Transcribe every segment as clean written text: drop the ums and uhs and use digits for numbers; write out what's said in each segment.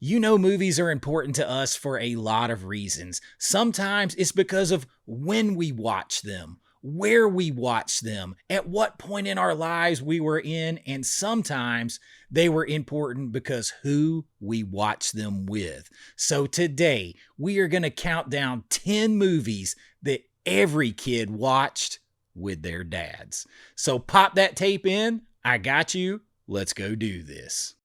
You know, movies are important to us for a lot of reasons. Sometimes it's because of when we watch them, where we watch them, at what point in our lives we were in, and sometimes they were important because who we watch them with. So today, we are going to count down 10 movies that every kid watched with their dads. So pop that tape in. I got you. Let's go do this.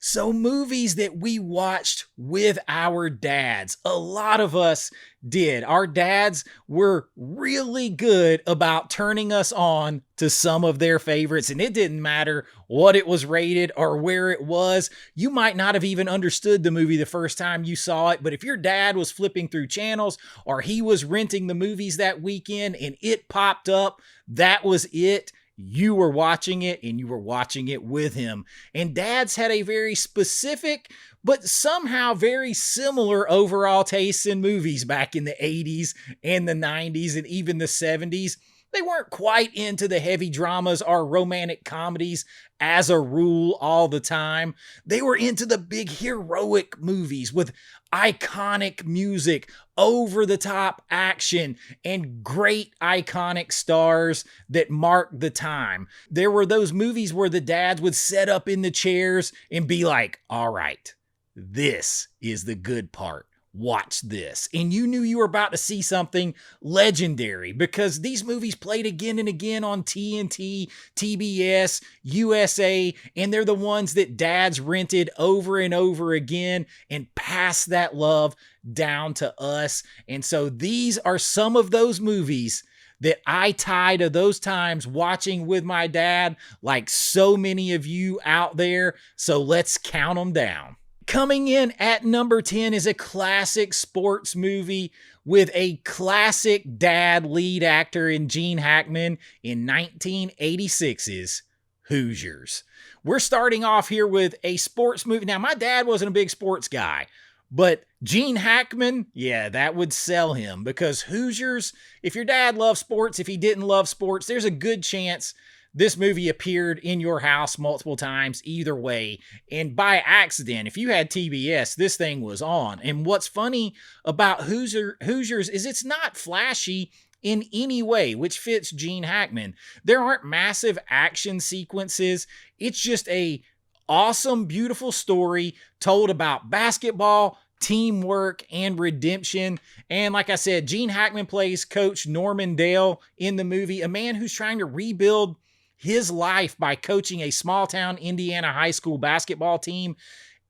So movies that we watched with our dads. A lot of us did. Our dads were really good about turning us on to some of their favorites, and it didn't matter what it was rated or where it was. You might not have even understood the movie the first time you saw it, but if your dad was flipping through channels or he was renting the movies that weekend and it popped up, that was it. You were watching it and you were watching it with him. And dads had a very specific, but somehow very similar overall tastes in movies back in the 80s and the 90s and even the 70s. They weren't quite into the heavy dramas or romantic comedies as a rule all the time. They were into the big heroic movies with iconic music, over-the-top action, and great iconic stars that marked the time. There were those movies where the dads would set up in the chairs and be like, all right, this is the good part. Watch this. And you knew you were about to see something legendary because these movies played again and again on TNT, TBS, USA, and they're the ones that dads rented over and over again and passed that love down to us. And so these are some of those movies that I tie to those times watching with my dad, like so many of you out there. So let's count them down. Coming in at number 10 is a classic sports movie with a classic dad lead actor in Gene Hackman in 1986's Hoosiers. We're starting off here with a sports movie. Now, my dad wasn't a big sports guy, but Gene Hackman, yeah, that would sell him because Hoosiers, if your dad loved sports, if he didn't love sports, there's a good chance this movie appeared in your house multiple times either way. And by accident, if you had TBS, this thing was on. And what's funny about Hoosiers is it's not flashy in any way, which fits Gene Hackman. There aren't massive action sequences. It's just a awesome, beautiful story told about basketball, teamwork, and redemption. And like I said, Gene Hackman plays Coach Norman Dale in the movie, a man who's trying to rebuild his life by coaching a small town Indiana high school basketball team.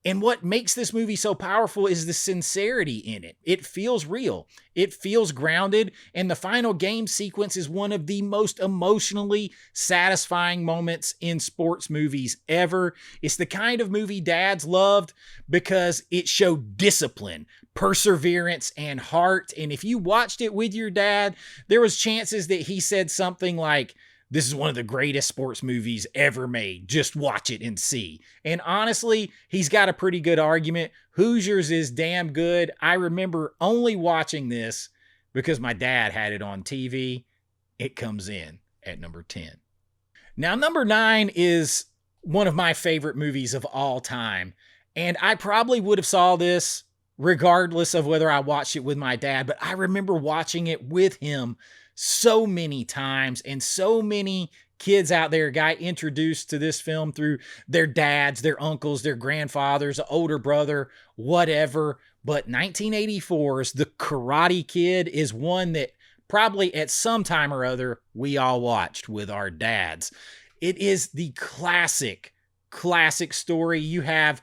And what makes this movie so powerful is the sincerity in it. It feels real. It feels grounded. And the final game sequence is one of the most emotionally satisfying moments in sports movies ever. It's the kind of movie dads loved because it showed discipline, perseverance, and heart. And if you watched it with your dad, there was chances that he said something like, "This is one of the greatest sports movies ever made. Just watch it and see." And honestly, he's got a pretty good argument. Hoosiers is damn good. I remember only watching this because my dad had it on TV. It comes in at number 10. Now, number 9 is one of my favorite movies of all time. And I probably would have saw this regardless of whether I watched it with my dad, but I remember watching it with him so many times, and so many kids out there got introduced to this film through their dads, their uncles, their grandfathers, an older brother, whatever. But 1984's The Karate Kid is one that probably at some time or other we all watched with our dads. It is the classic story. You have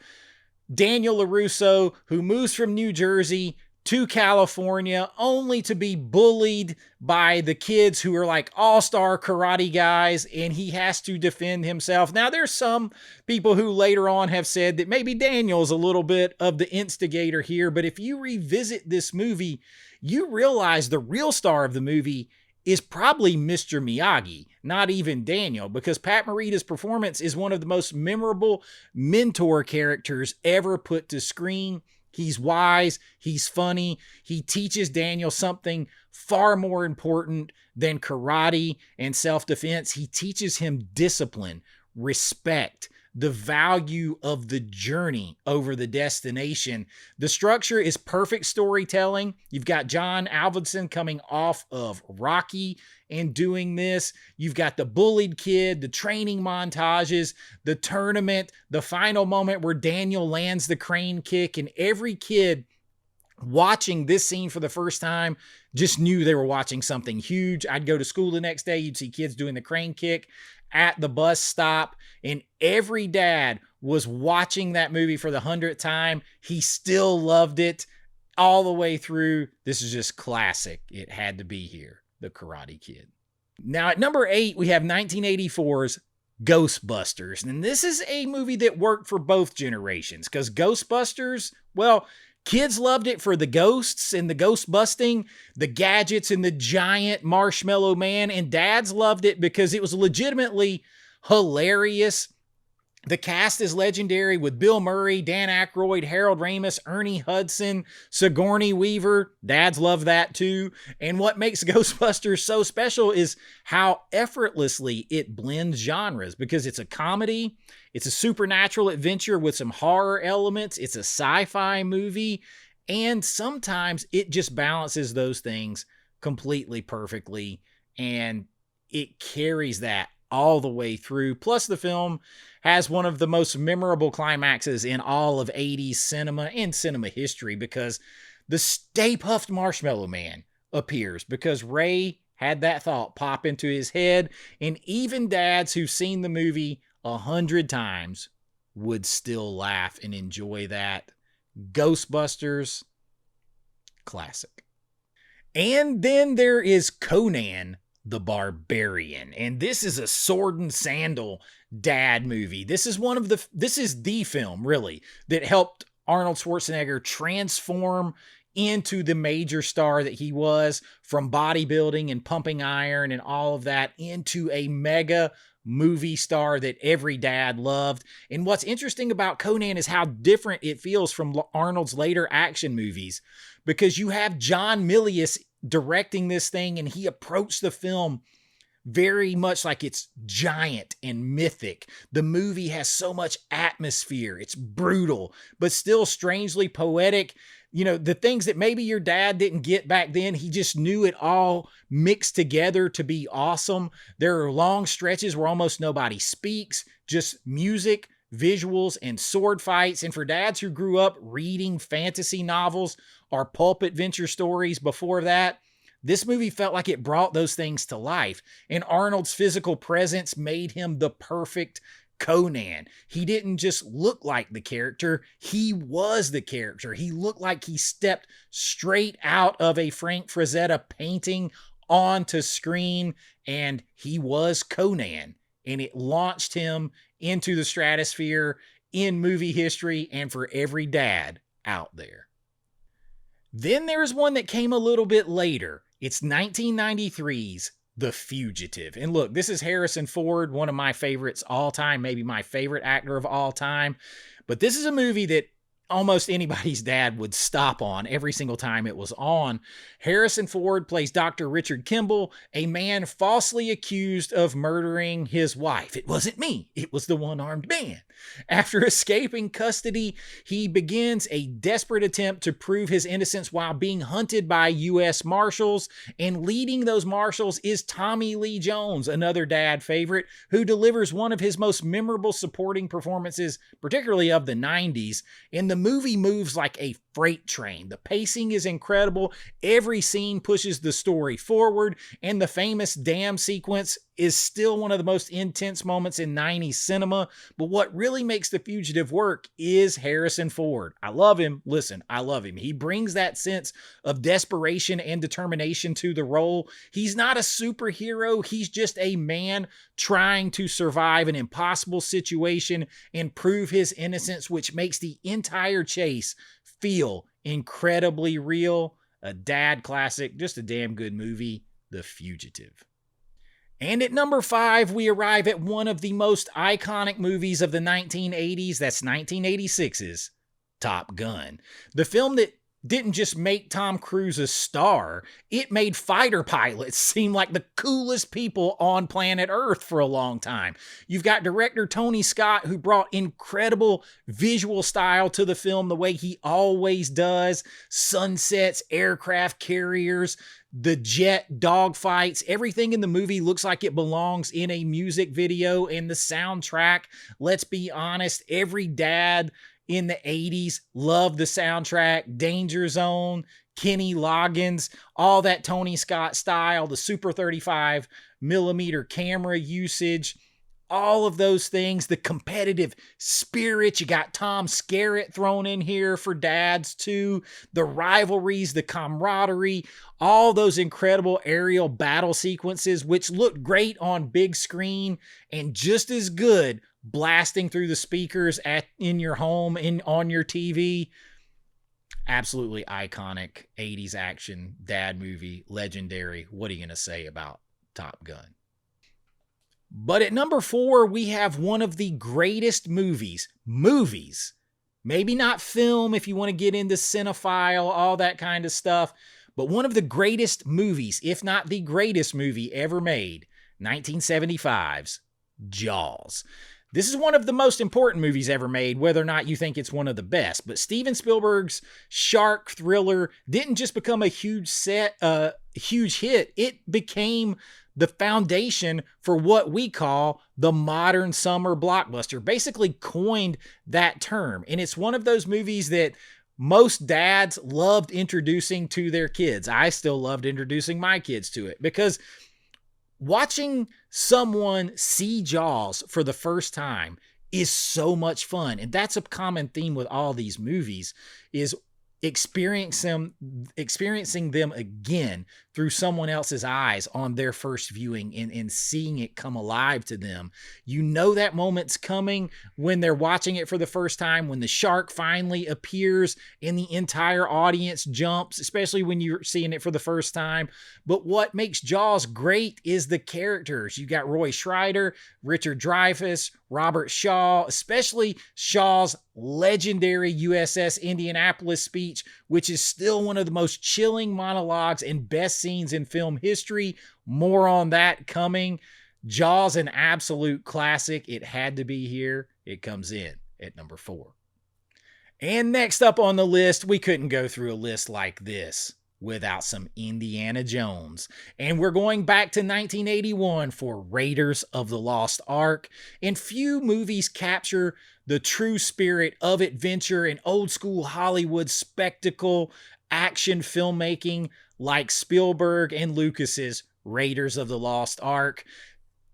Daniel LaRusso, who moves from New Jersey to California only to be bullied by the kids who are like all-star karate guys, and he has to defend himself. Now, there's some people who later on have said that maybe Daniel's a little bit of the instigator here, but if you revisit this movie, you realize the real star of the movie is probably Mr. Miyagi, not even Daniel, because Pat Morita's performance is one of the most memorable mentor characters ever put to screen. He's wise, he's funny, he teaches Daniel something far more important than karate and self-defense. He teaches him discipline, respect, the value of the journey over the destination. The structure is perfect storytelling. You've got John Avildsen coming off of Rocky and doing this. You've got the bullied kid, the training montages, the tournament, the final moment where Daniel lands the crane kick, and every kid watching this scene for the first time just knew they were watching something huge. I'd go to school the next day, you'd see kids doing the crane kick at the bus stop, and every dad was watching that movie for the 100th time. He still loved it all the way through. This is just classic. It had to be here, The Karate Kid. Now at number 8, we have 1984's Ghostbusters. And this is a movie that worked for both generations, because Ghostbusters, well, kids loved it for the ghosts and the ghost busting, the gadgets and the giant marshmallow man, and dads loved it because it was legitimately hilarious. The cast is legendary with Bill Murray, Dan Aykroyd, Harold Ramis, Ernie Hudson, Sigourney Weaver. Dads love that too. And what makes Ghostbusters so special is how effortlessly it blends genres, because it's a comedy, it's a supernatural adventure with some horror elements, it's a sci-fi movie, and sometimes it just balances those things completely perfectly, and it carries that all the way through. Plus, the film has one of the most memorable climaxes in all of 80s cinema and cinema history, because the Stay Puft Marshmallow Man appears because Ray had that thought pop into his head, and even dads who've seen the movie 100 times would still laugh and enjoy that. Ghostbusters, classic. And then there is Conan the Barbarian, and this is a sword and sandal dad movie. This is the film really that helped Arnold Schwarzenegger transform into the major star that he was, from bodybuilding and pumping iron and all of that into a mega movie star that every dad loved. And what's interesting about Conan is how different it feels from Arnold's later action movies, because you have John Milius directing this thing, and he approached the film very much like it's giant and mythic. The movie has so much atmosphere. It's brutal, but still strangely poetic. You know, the things that maybe your dad didn't get back then, he just knew it all mixed together to be awesome. There are long stretches where almost nobody speaks, just music, visuals, and sword fights. And for dads who grew up reading fantasy novels or pulp adventure stories before that, this movie felt like it brought those things to life. And Arnold's physical presence made him the perfect Conan. He didn't just look like the character, he was the character. He looked like he stepped straight out of a Frank Frazetta painting onto screen, and he was Conan. And it launched him into the stratosphere in movie history and for every dad out there. Then there's one that came a little bit later. It's 1993's The Fugitive. And look, this is Harrison Ford, one of my favorites all time, maybe my favorite actor of all time. But this is a movie that almost anybody's dad would stop on every single time it was on. Harrison Ford plays Dr. Richard Kimball, a man falsely accused of murdering his wife. It wasn't me. It was the one-armed man. After escaping custody, he begins a desperate attempt to prove his innocence while being hunted by U.S. Marshals, and leading those Marshals is Tommy Lee Jones, another dad favorite, who delivers one of his most memorable supporting performances, particularly of the 90s. And the movie moves like a freight train. The pacing is incredible. Every scene pushes the story forward, and the famous dam sequence is still one of the most intense moments in 90s cinema. But what really makes The Fugitive work is Harrison Ford. I love him. Listen, I love him. He brings that sense of desperation and determination to the role. He's not a superhero. He's just a man trying to survive an impossible situation and prove his innocence, which makes the entire chase feel incredibly real. A dad classic, just a damn good movie, The Fugitive. And at number 5, we arrive at one of the most iconic movies of the 1980s. That's 1986's Top Gun. The film that didn't just make Tom Cruise a star, it made fighter pilots seem like the coolest people on planet Earth for a long time. You've got director Tony Scott, who brought incredible visual style to the film the way he always does. Sunsets, aircraft carriers, the jet dogfights, everything in the movie looks like it belongs in a music video. And the soundtrack, let's be honest, every dad in the 80s loved the soundtrack. Danger Zone, Kenny Loggins, all that Tony Scott style, the Super 35 millimeter camera usage, all of those things, the competitive spirit. You got Tom Skerritt thrown in here for dads too, the rivalries, the camaraderie, all those incredible aerial battle sequences, which look great on big screen and just as good blasting through the speakers in your home, on your TV. Absolutely iconic 80s action dad movie, legendary. What are you going to say about Top Gun? But at number 4, we have one of the greatest movies, maybe not film if you want to get into cinephile, all that kind of stuff, but one of the greatest movies, if not the greatest movie ever made, 1975's Jaws. This is one of the most important movies ever made, whether or not you think it's one of the best. But Steven Spielberg's shark thriller didn't just become a huge hit. It became the foundation for what we call the modern summer blockbuster. Basically coined that term. And it's one of those movies that most dads loved introducing to their kids. I still loved introducing my kids to it because watching someone see Jaws for the first time is so much fun. And that's a common theme with all these movies, is experiencing them again through someone else's eyes on their first viewing and seeing it come alive to them. You know that moment's coming when they're watching it for the first time, when the shark finally appears and the entire audience jumps, especially when you're seeing it for the first time. But what makes Jaws great is the characters. You got Roy Scheider, Richard Dreyfuss, Robert Shaw, especially Shaw's legendary USS Indianapolis speech, which is still one of the most chilling monologues and best scenes in film history. More on that coming. Jaws, an absolute classic. It had to be here. It comes in at number 4. And next up on the list, we couldn't go through a list like this without some Indiana Jones. And we're going back to 1981 for Raiders of the Lost Ark. And few movies capture the true spirit of adventure and old school Hollywood spectacle action filmmaking like Spielberg and Lucas's Raiders of the Lost Ark.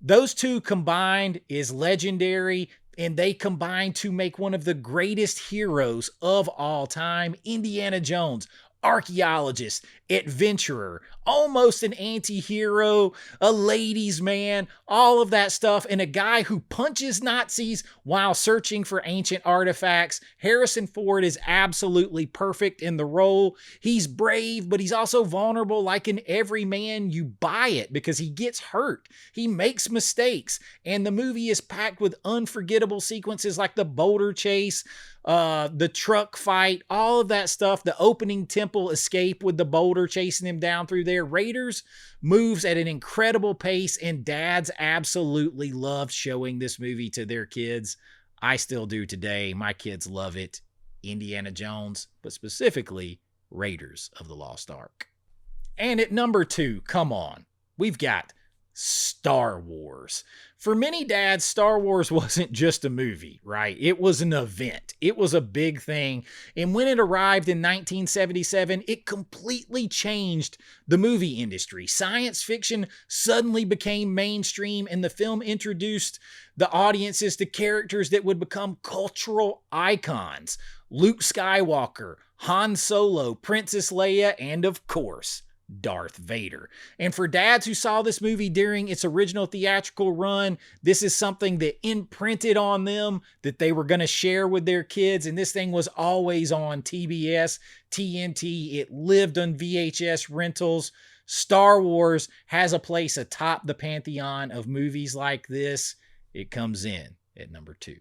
Those two combined is legendary, and they combine to make one of the greatest heroes of all time, Indiana Jones. Archaeologist, adventurer, almost an anti-hero, a ladies' man, all of that stuff, and a guy who punches Nazis while searching for ancient artifacts. Harrison Ford is absolutely perfect in the role. He's brave, but he's also vulnerable. Like in every man, you buy it because he gets hurt. He makes mistakes, and the movie is packed with unforgettable sequences like the boulder chase, the truck fight, all of that stuff, the opening temple escape with the boulder chasing him down through there. Raiders moves at an incredible pace, and dads absolutely loved showing this movie to their kids. I still do today. My kids love it. Indiana Jones, but specifically Raiders of the Lost Ark. And at number 2, come on, we've got Star Wars. For many dads, Star Wars wasn't just a movie, right? It was an event. It was a big thing. And when it arrived in 1977, it completely changed the movie industry. Science fiction suddenly became mainstream, and the film introduced the audiences to characters that would become cultural icons. Luke Skywalker, Han Solo, Princess Leia, and of course, Darth Vader. And for dads who saw this movie during its original theatrical run, this is something that imprinted on them that they were going to share with their kids. And this thing was always on TBS, TNT. It lived on VHS rentals. Star Wars has a place atop the pantheon of movies like this. It comes in at number 2.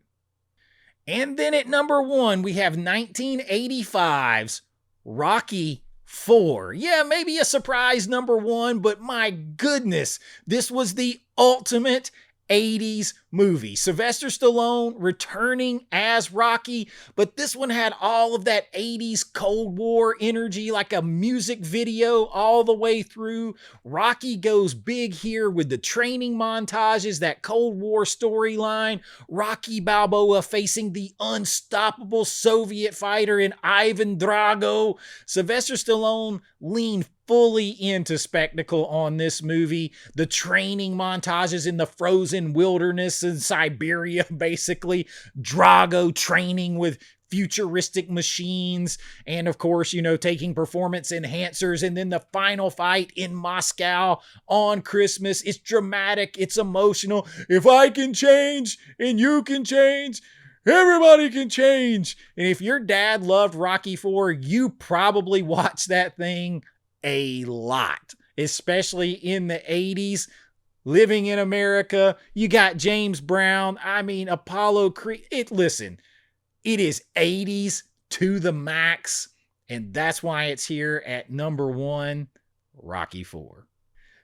And then at number 1, we have 1985's Rocky 4. Yeah, maybe a surprise number 1, but my goodness, this was the ultimate 80s movie. Sylvester Stallone returning as Rocky, but this one had all of that 80s Cold War energy, like a music video all the way through. Rocky goes big here with the training montages, that Cold War storyline. Rocky Balboa facing the unstoppable Soviet fighter in Ivan Drago. Sylvester Stallone leaned fully into spectacle on this movie. The training montages in the frozen wilderness in Siberia, basically. Drago training with futuristic machines, and of course, taking performance enhancers, and then the final fight in Moscow on Christmas. It's dramatic, it's emotional. If I can change and you can change, everybody can change. And if your dad loved Rocky 4, you probably watched that thing a lot, especially in the 80s. Living in America, you got James Brown, Apollo Creed. Listen, it is 80s to the max, and that's why it's here at number 1, Rocky 4.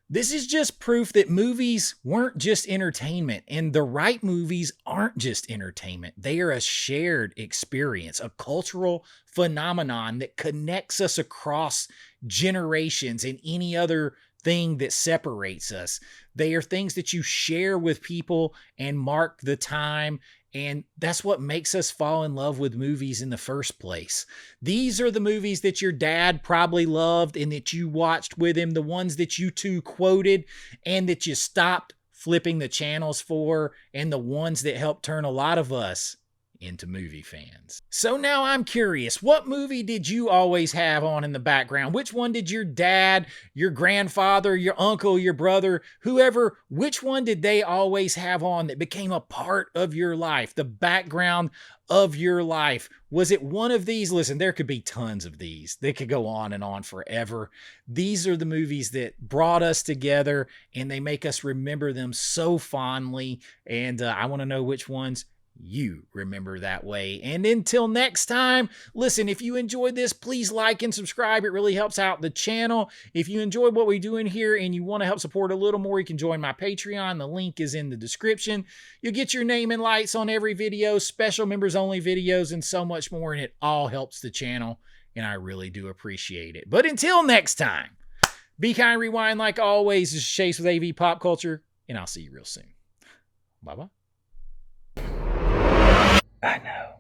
This is just proof that movies weren't just entertainment, and the right movies aren't just entertainment. They are a shared experience, a cultural phenomenon that connects us across generations and any other thing that separates us. They are things that you share with people and mark the time, and that's what makes us fall in love with movies in the first place. These are the movies that your dad probably loved and that you watched with him, the ones that you two quoted and that you stopped flipping the channels for, and the ones that helped turn a lot of us into movie fans. So now I'm curious, what movie did you always have on in the background? Which one did your dad, your grandfather, your uncle, your brother, whoever, which one did they always have on that became a part of your life, the background of your life? Was it one of these? Listen, there could be tons of these. They could go on and on forever. These are the movies that brought us together, and they make us remember them so fondly. And I want to know which ones you remember that way. And until next time, listen, if you enjoyed this, please like and subscribe. It really helps out the channel. If you enjoyed what we're doing here and you want to help support a little more, you can join my Patreon. The link is in the description. You'll get your name and lights on every video, special members only videos, and so much more. And it all helps the channel, and I really do appreciate it. But until next time, be kind, rewind like always. This is Chase with AV Pop Culture, and I'll see you real soon. Bye-bye. I know.